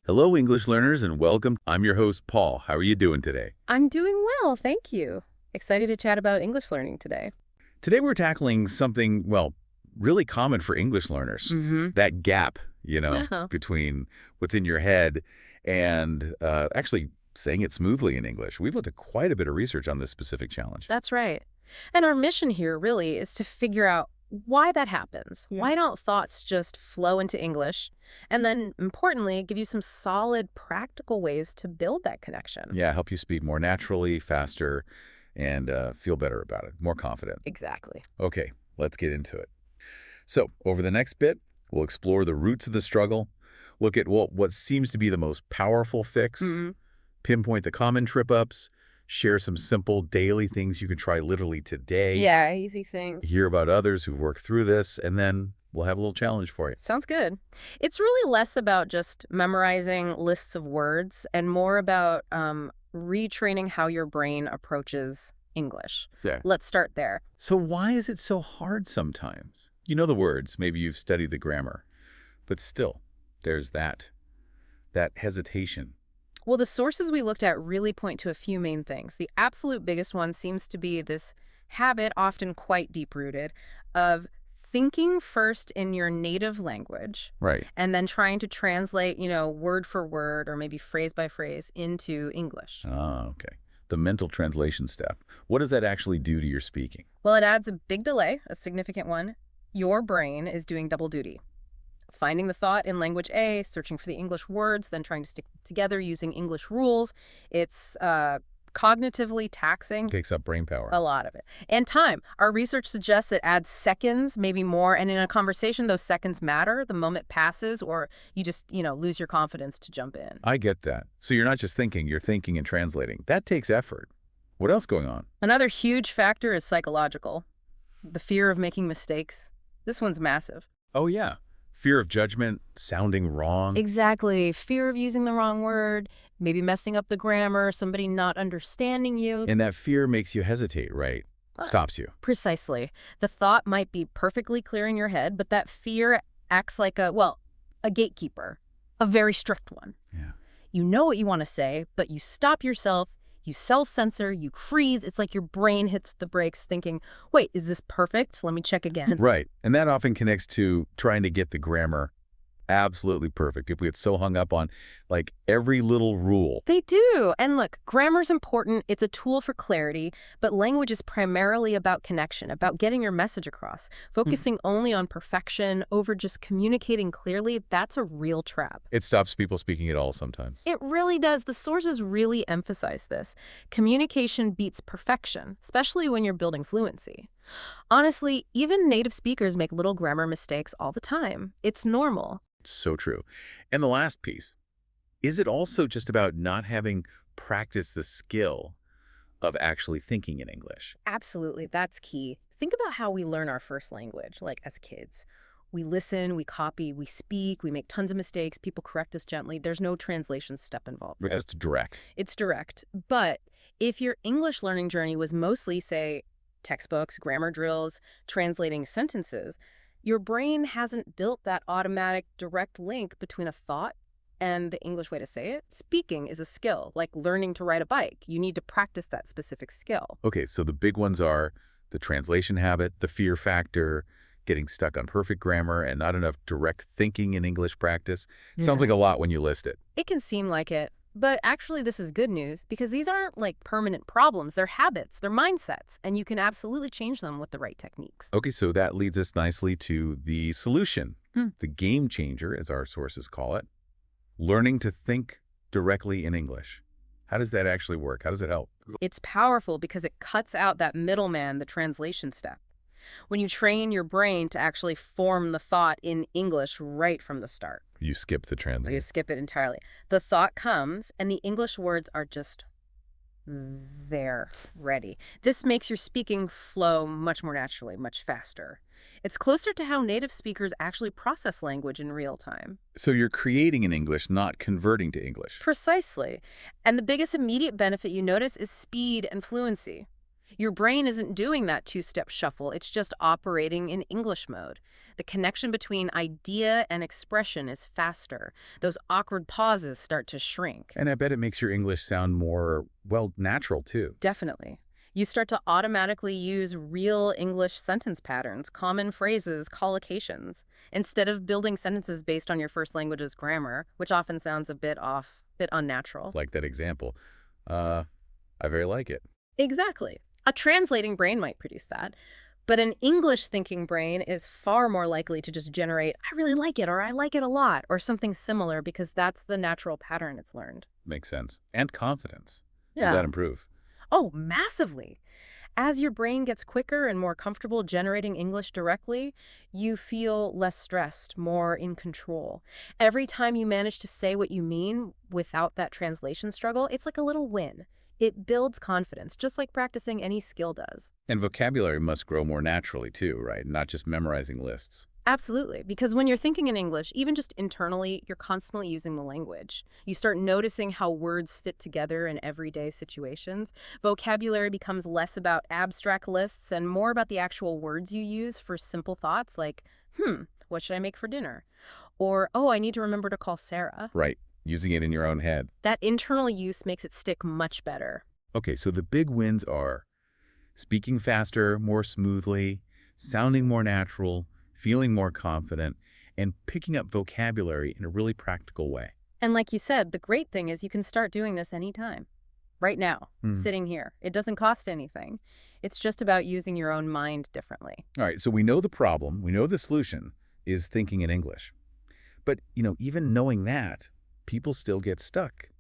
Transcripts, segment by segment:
Hello, English learners, and welcome. I'm your host, Paul. How are you doing today? I'm doing well, thank you. Excited to chat about English learning today. Today we're tackling something, well, really common for English learners. Mm-hmm. That gap, Yeah, between what's in your head and actually saying it smoothly in English. We've looked at quite a bit of research on this specific challenge. that's right. And our mission here really is to figure out why that happens. Yeah. Why don't thoughts just flow into English? And then, importantly, give you some solid, practical ways to build that connection. Yeah, help you speak more naturally, faster, and feel better about it, more confident. Exactly. Okay, let's get into it. So, over the next bit, we'll explore the roots of the struggle, look at what seems to be the most powerful fix, Mm-hmm. pinpoint the common trip-ups, share some simple daily things you can try literally today, Yeah, easy things. hear about others who've worked through this, and then we'll have a little challenge for you. Sounds good. It's really less about just memorizing lists of words and more about retraining how your brain approaches English. Yeah. Let's start there. So why is it so hard sometimes? You know the words, maybe you've studied the grammar, but still, there's that hesitation. Well, the sources we looked at really point to a few main things. The absolute biggest one seems to be this habit, often quite deep-rooted, of thinking first in your native language Right. and then trying to translate, word for word or maybe phrase by phrase into English. Ah, okay. The mental translation step. What does that actually do to your speaking? Well, it adds a big delay, a significant one. Your brain is doing double duty. Finding the thought in language A, searching for the English words, then trying to stick them together using English rules. It's cognitively taxing, Takes up brain power. a lot of it. And time. Our research suggests it adds seconds, maybe more. And in a conversation, those seconds matter. The moment passes or you just, lose your confidence to jump in. I get that. So you're not just thinking, you're thinking and translating. That takes effort. What else going on? Another huge factor is psychological. The fear of making mistakes. This one's massive. Oh, yeah. Fear of judgment, sounding wrong. Exactly. Fear of using the wrong word, maybe messing up the grammar, somebody not understanding you. And that fear makes you hesitate, right? Stops you. Precisely. The thought might be perfectly clear in your head, but that fear acts like a gatekeeper, a very strict one. Yeah. You know what you want to say, but you stop yourself, you self-censor, you freeze. It's like your brain hits the brakes thinking, wait, is this perfect? Let me check again. Right. And that often connects to trying to get the grammar absolutely perfect. People get so hung up on like every little rule. They do. And look, grammar's important. It's a tool for clarity, but language is primarily about connection, about getting your message across. Focusing only on perfection over just communicating clearly, that's a real trap. It stops people speaking at all sometimes. It really does. The sources really emphasize this. Communication beats perfection, especially when you're building fluency. Honestly, even native speakers make little grammar mistakes all the time. It's normal. It's so true. And the last piece, is it also just about not having practiced the skill of actually thinking in English? Absolutely, that's key. Think about how we learn our first language, like as kids. We listen, we copy, we speak, we make tons of mistakes, people correct us gently. There's no translation step involved. It's direct. It's direct. But if your English learning journey was mostly, say, textbooks, grammar drills, translating sentences, your brain hasn't built that automatic direct link between a thought and the English way to say it. Speaking is a skill, like learning to ride a bike. You need to practice that specific skill. Okay, so the big ones are the translation habit, the fear factor, getting stuck on perfect grammar, and not enough direct thinking in English practice. Sounds like a lot when you list it. It can seem like it, but actually this is good news because these aren't like permanent problems. They're habits, they're mindsets, and you can absolutely change them with the right techniques. Okay, so that leads us nicely to the solution, the game changer, as our sources call it, learning to think directly in English. How does that actually work? How does it help? It's powerful because it cuts out that middleman, the translation step. When you train your brain to actually form the thought in English right from the start. You skip the So you translation. skip it entirely. The thought comes, and the English words are just there, ready. This makes your speaking flow much more naturally, much faster. It's closer to how native speakers actually process language in real time. So you're creating in English, not converting to English. Precisely. And the biggest immediate benefit you notice is speed and fluency. Your brain isn't doing that two-step shuffle. It's just operating in English mode. The connection between idea and expression is faster. Those awkward pauses start to shrink. And I bet it makes your English sound more, well, natural, too. Definitely. You start to automatically use real English sentence patterns, common phrases, collocations, instead of building sentences based on your first language's grammar, which often sounds a bit off, bit unnatural. Like that example. I very like it. Exactly. A translating brain might produce that, but an English-thinking brain is far more likely to just generate, I really like it, or I like it a lot, or something similar, because that's the natural pattern it's learned. Makes sense. And confidence. Yeah. Does that improve? Oh, massively. As your brain gets quicker and more comfortable generating English directly, you feel less stressed, more in control. Every time you manage to say what you mean without that translation struggle, it's like a little win. It builds confidence, just like practicing any skill does. And vocabulary must grow more naturally, too, right? Not just memorizing lists. Absolutely, because when you're thinking in English, even just internally, you're constantly using the language. You start noticing how words fit together in everyday situations. Vocabulary becomes less about abstract lists and more about the actual words you use for simple thoughts like, what should I make for dinner? Or, oh, I need to remember to call Sarah. Right. Using it in your own head. That internal use makes it stick much better. Okay, so the big wins are speaking faster, more smoothly, sounding more natural, feeling more confident, and picking up vocabulary in a really practical way. And like you said, the great thing is you can start doing this anytime. Right now, sitting here. It doesn't cost anything. It's just about using your own mind differently. All right, so we know the problem, we know the solution is thinking in English. But, even knowing that, people still get stuck.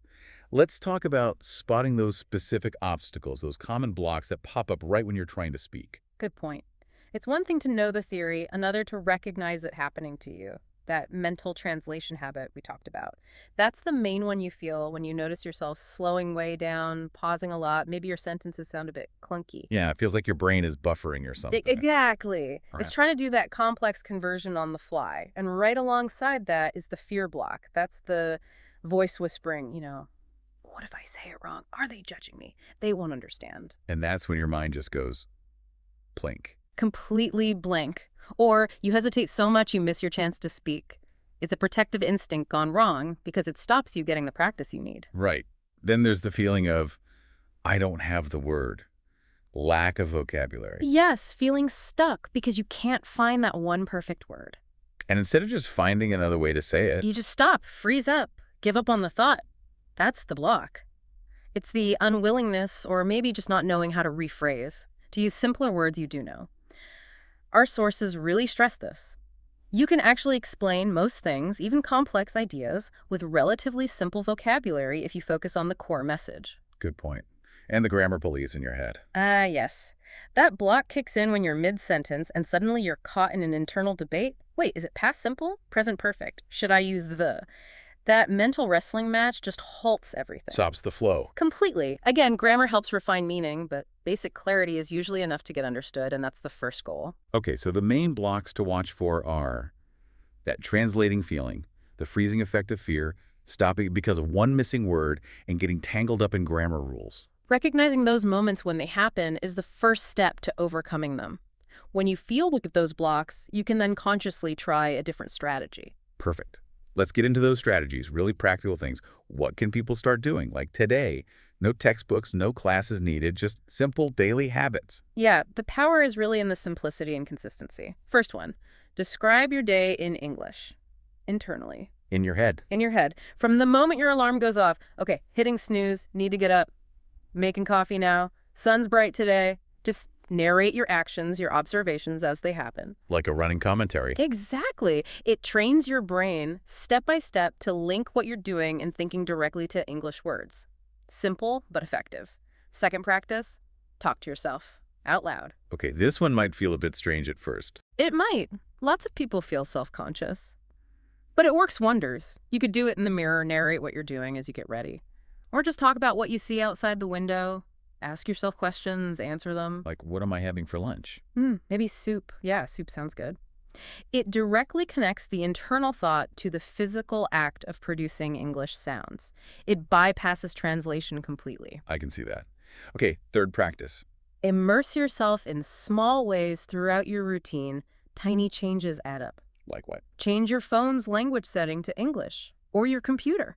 Let's talk about spotting those specific obstacles, those common blocks that pop up right when you're trying to speak. Good point. It's one thing to know the theory, another to recognize it happening to you. That mental translation habit we talked about. That's the main one you feel when you notice yourself slowing way down, pausing a lot. Maybe your sentences sound a bit clunky. Yeah, it feels like your brain is buffering or something. Exactly. Right. It's trying to do that complex conversion on the fly. And right alongside that is the fear block. That's the voice whispering, what if I say it wrong? Are they judging me? They won't understand. And that's when your mind just goes blink. Completely blank. Or you hesitate so much you miss your chance to speak. It's a protective instinct gone wrong because it stops you getting the practice you need. Right. Then there's the feeling of, I don't have the word. Lack of vocabulary. Yes, feeling stuck because you can't find that one perfect word. And instead of just finding another way to say it, you just stop, freeze up, give up on the thought. That's the block. It's the unwillingness or maybe just not knowing how to rephrase, to use simpler words you do know. Our sources really stress this. You can actually explain most things, even complex ideas, with relatively simple vocabulary if you focus on the core message. Good point. And the grammar police in your head. Yes. That block kicks in when you're mid-sentence and suddenly you're caught in an internal debate. Wait, is it past simple? Present perfect? Should I use the? That mental wrestling match just halts everything. Stops the flow. Completely. Again, grammar helps refine meaning, but basic clarity is usually enough to get understood, and that's the first goal. Okay, so the main blocks to watch for are that translating feeling, the freezing effect of fear, stopping because of one missing word, and getting tangled up in grammar rules. Recognizing those moments when they happen is the first step to overcoming them. When you feel those blocks, you can then consciously try a different strategy. Perfect. Let's get into those strategies, really practical things. What can people start doing? Like today, no textbooks, no classes needed, just simple daily habits. Yeah, the power is really in the simplicity and consistency. First one, describe your day in English, internally. In your head. In your head. From the moment your alarm goes off, okay, hitting snooze, need to get up, making coffee now, sun's bright today. Just narrate your actions, your observations as they happen. Like a running commentary. Exactly. It trains your brain step by step to link what you're doing and thinking directly to English words. Simple, but effective. Second practice, talk to yourself out loud. Okay, this one might feel a bit strange at first. It might. Lots of people feel self-conscious. But it works wonders. You could do it in the mirror, narrate what you're doing as you get ready. Or just talk about what you see outside the window. Ask yourself questions, answer them. Like, what am I having for lunch? Maybe soup. Yeah, soup sounds good. It directly connects the internal thought to the physical act of producing English sounds. It bypasses translation completely. I can see that. Okay, third practice. Immerse yourself in small ways throughout your routine. Tiny changes add up. Like what? Change your phone's language setting to English or your computer.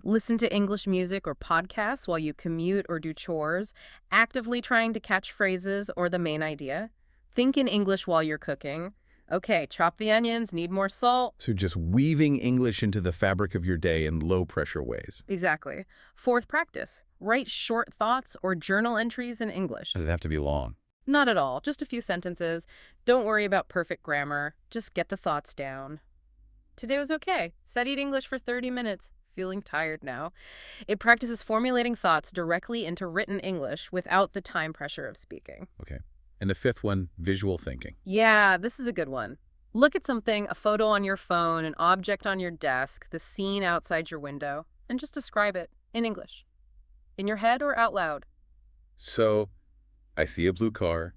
Listen to English music or podcasts while you commute or do chores, actively trying to catch phrases or the main idea. Think in English while you're cooking. Okay, chop the onions, need more salt. So just weaving English into the fabric of your day in low-pressure ways. Exactly. Fourth practice. Write short thoughts or journal entries in English. Does it have to be long? Not at all, just a few sentences. Don't worry about perfect grammar. Just get the thoughts down. Today was okay. Studied English for 30 minutes. Feeling tired now. It practices formulating thoughts directly into written English without the time pressure of speaking. Okay. And the fifth one, visual thinking. Yeah, this is a good one. Look at something, a photo on your phone, an object on your desk, the scene outside your window, and just describe it in English. In your head or out loud. So, I see a blue car.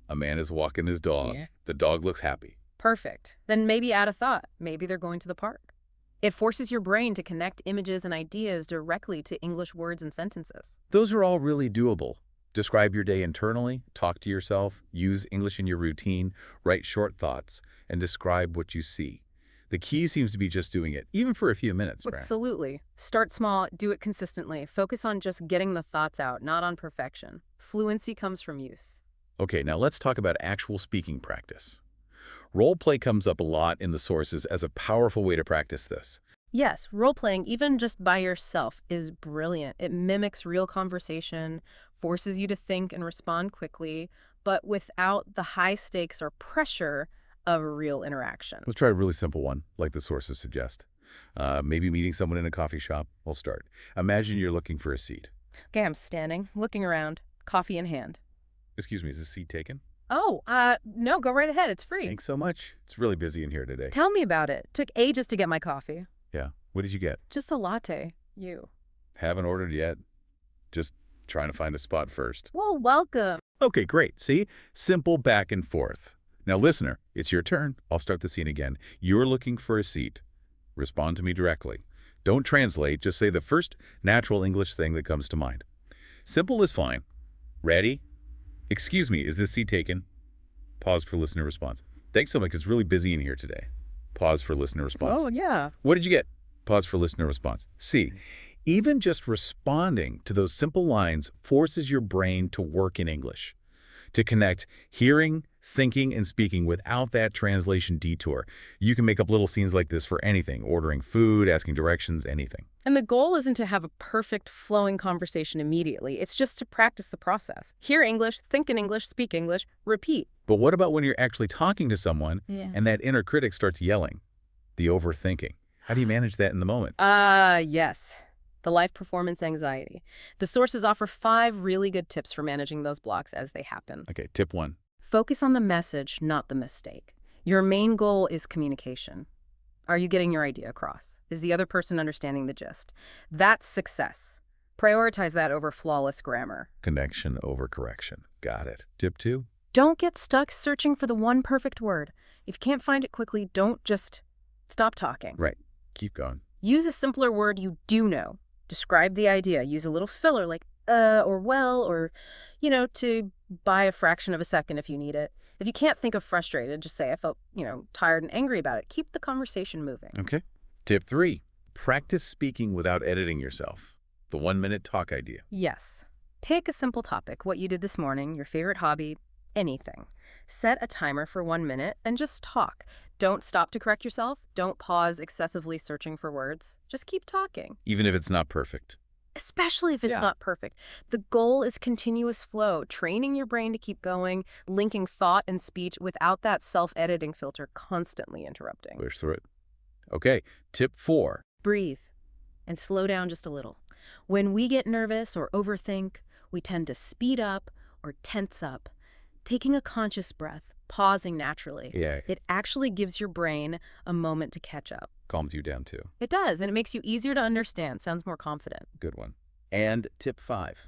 A man is walking his dog. Yeah. The dog looks happy. Perfect. Then maybe add a thought. Maybe they're going to the park. It forces your brain to connect images and ideas directly to English words and sentences. Those are all really doable. Describe your day internally, talk to yourself, use English in your routine, write short thoughts, and describe what you see. The key seems to be just doing it, even for a few minutes, right? Absolutely. Start small, do it consistently. Focus on just getting the thoughts out, not on perfection. Fluency comes from use. Okay, now let's talk about actual speaking practice. Role play comes up a lot in the sources as a powerful way to practice this. Yes, role-playing, even just by yourself, is brilliant. It mimics real conversation, forces you to think and respond quickly, but without the high stakes or pressure of a real interaction. Let's try a really simple one, like the sources suggest. Maybe meeting someone in a coffee shop. I'll start. Imagine you're looking for a seat. Okay, I'm standing, looking around, coffee in hand. Excuse me, is this seat taken? Oh, no, go right ahead. It's free. Thanks so much. It's really busy in here today. Tell me about it. Took ages to get my coffee. Yeah. What did you get? Just a latte. You. Haven't ordered yet. Just trying to find a spot first. Well, welcome. Okay, great. See? Simple back and forth. Now, listener, it's your turn. I'll start the scene again. You're looking for a seat. Respond to me directly. Don't translate. Just say the first natural English thing that comes to mind. Simple is fine. Ready? Excuse me, is this seat taken? Pause for listener response. Thanks so much. It's really busy in here today. Pause for listener response. Oh, yeah. What did you get? Pause for listener response. C. Even just responding to those simple lines forces your brain to work in English, to connect hearing, thinking, and speaking without that translation detour. You can make up little scenes like this for anything, ordering food, asking directions, anything. And the goal isn't to have a perfect flowing conversation immediately. It's just to practice the process. Hear English, think in English, speak English, repeat. But what about when you're actually talking to someone and that inner critic starts yelling? The overthinking. How do you manage that in the moment? Yes. The life performance anxiety. The sources offer 5 really good tips for managing those blocks as they happen. Okay, tip 1. Focus on the message, not the mistake. Your main goal is communication. Are you getting your idea across? Is the other person understanding the gist? That's success. Prioritize that over flawless grammar. Connection over correction. Got it. Tip 2. Don't get stuck searching for the one perfect word. If you can't find it quickly, don't just stop talking. Right. Keep going. Use a simpler word you do know. Describe the idea. Use a little filler like or well, or, to buy a fraction of a second if you need it. If you can't think of frustrated, just say, I felt, tired and angry about it. Keep the conversation moving. Okay. Tip 3. Practice speaking without editing yourself. The 1-minute talk idea. Yes. Pick a simple topic, what you did this morning, your favorite hobby, anything. Set a timer for 1 minute and just talk. Don't stop to correct yourself. Don't pause excessively searching for words. Just keep talking. Even if it's not perfect. Especially if it's not perfect. The goal is continuous flow, training your brain to keep going, linking thought and speech without that self-editing filter constantly interrupting. Push through it. Okay. Tip 4. Breathe and slow down just a little. When we get nervous or overthink, we tend to speed up or tense up. Taking a conscious breath, pausing naturally, it actually gives your brain a moment to catch up. Calms you down too. It does, and it makes you easier to understand, sounds more confident. Good one. And tip 5.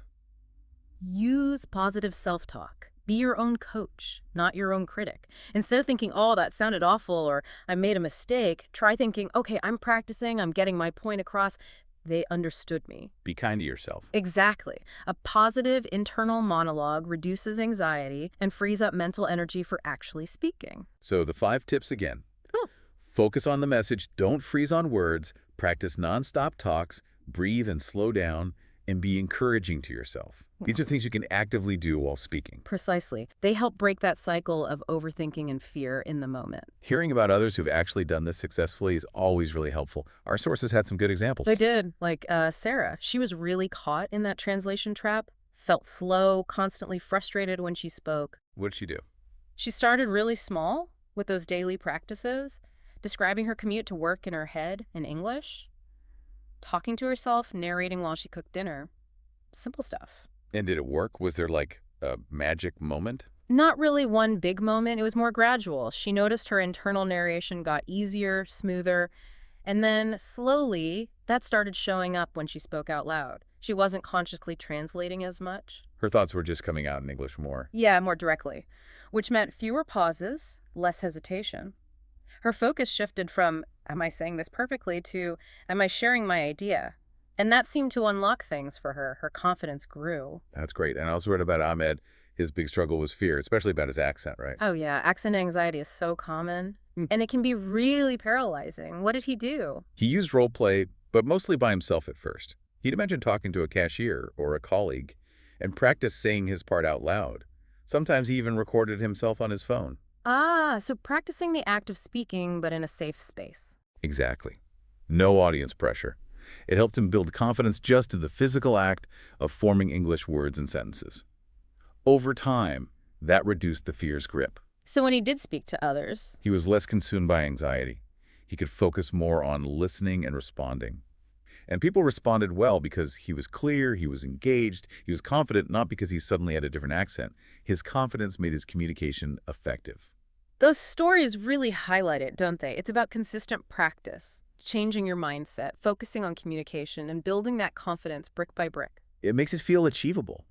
Use positive self-talk. Be your own coach, not your own critic. Instead of thinking, oh, that sounded awful, or I made a mistake, try thinking, okay, I'm practicing, I'm getting my point across. they understood me. Be kind to yourself. Exactly. A positive internal monologue reduces anxiety and frees up mental energy for actually speaking. So the 5 tips again. Huh. Focus on the message, don't freeze on words, practice nonstop talks, breathe and slow down, and be encouraging to yourself. These are things you can actively do while speaking. Precisely. They help break that cycle of overthinking and fear in the moment. Hearing about others who've actually done this successfully is always really helpful. Our sources had some good examples. They did. Like Sarah. She was really caught in that translation trap, felt slow, constantly frustrated when she spoke. What did she do? She started really small with those daily practices, describing her commute to work in her head in English, talking to herself, narrating while she cooked dinner. Simple stuff. And did it work? Was there like a magic moment? Not really one big moment. It was more gradual. She noticed her internal narration got easier, smoother, and then slowly that started showing up when she spoke out loud. She wasn't consciously translating as much. Her thoughts were just coming out in English more. Yeah, more directly, which meant fewer pauses, less hesitation. Her focus shifted from, am I saying this perfectly, to, am I sharing my idea? And that seemed to unlock things for her. Her confidence grew. That's great. And I also read about Ahmed. His big struggle was fear, especially about his accent, right? Oh, yeah. Accent anxiety is so common, and it can be really paralyzing. What did he do? He used role play, but mostly by himself at first. He'd imagine talking to a cashier or a colleague and practice saying his part out loud. Sometimes he even recorded himself on his phone. Ah, so practicing the act of speaking, but in a safe space. Exactly. No audience pressure. It helped him build confidence just in the physical act of forming English words and sentences. Over time, that reduced the fear's grip. So when he did speak to others, He was less consumed by anxiety. He could focus more on listening and responding. And people responded well because he was clear, he was engaged, he was confident, not because he suddenly had a different accent. His confidence made his communication effective. those stories really highlight it, don't they? It's about consistent practice, changing your mindset, focusing on communication, and building that confidence brick by brick. It makes it feel achievable.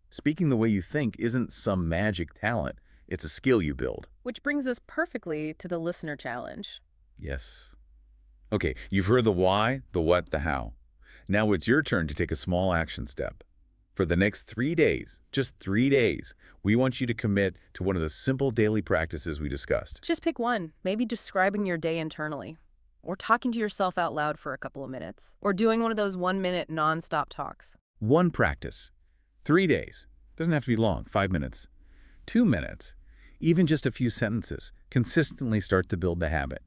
Speaking the way you think isn't some magic talent. It's a skill you build. Which brings us perfectly to the listener challenge. Yes. Okay, you've heard the why, the what, the how. Now it's your turn to take a small action step. For the next 3 days, just 3 days, we want you to commit to one of the simple daily practices we discussed. Just pick one, maybe describing your day internally, or talking to yourself out loud for a couple of minutes, or doing one of those 1-minute nonstop talks. One practice. 3 days. Doesn't have to be long, 5 minutes. 2 minutes. Even just a few sentences. Consistently start to build the habit.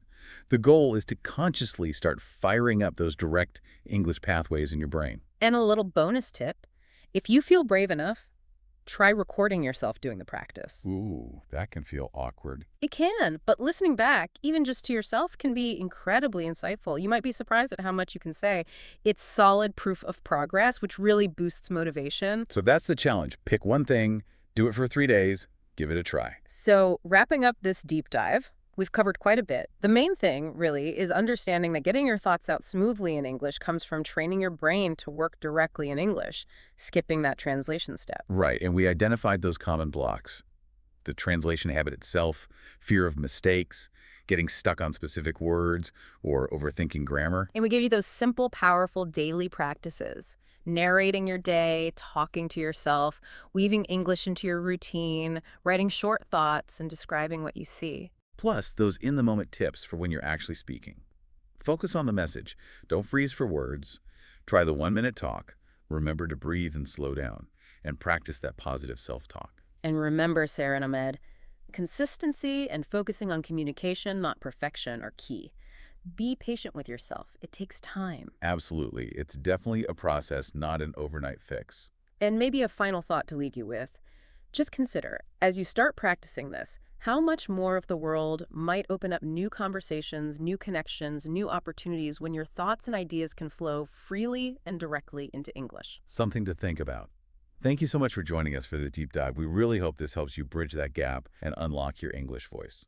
The goal is to consciously start firing up those direct English pathways in your brain. And a little bonus tip, if you feel brave enough, try recording yourself doing the practice. Ooh, that can feel awkward. It can, but listening back, even just to yourself, can be incredibly insightful. You might be surprised at how much you can say. It's solid proof of progress, which really boosts motivation. So that's the challenge. Pick one thing, do it for 3 days, give it a try. So wrapping up this deep dive, we've covered quite a bit. The main thing, really, is understanding that getting your thoughts out smoothly in English comes from training your brain to work directly in English, skipping that translation step. Right, and we identified those common blocks. The translation habit itself, fear of mistakes, getting stuck on specific words, or overthinking grammar. And we give you those simple, powerful daily practices. Narrating your day, talking to yourself, weaving English into your routine, writing short thoughts, and describing what you see. Plus, those in-the-moment tips for when you're actually speaking. Focus on the message. Don't freeze for words. Try the 1-minute talk. Remember to breathe and slow down. And practice that positive self-talk. And remember, Sarah and Ahmed, consistency and focusing on communication, not perfection, are key. Be patient with yourself. It takes time. Absolutely. It's definitely a process, not an overnight fix. And maybe a final thought to leave you with. Just consider, as you start practicing this, how much more of the world might open up new conversations, new connections, new opportunities when your thoughts and ideas can flow freely and directly into English. Something to think about. Thank you so much for joining us for the deep dive. We really hope this helps you bridge that gap and unlock your English voice.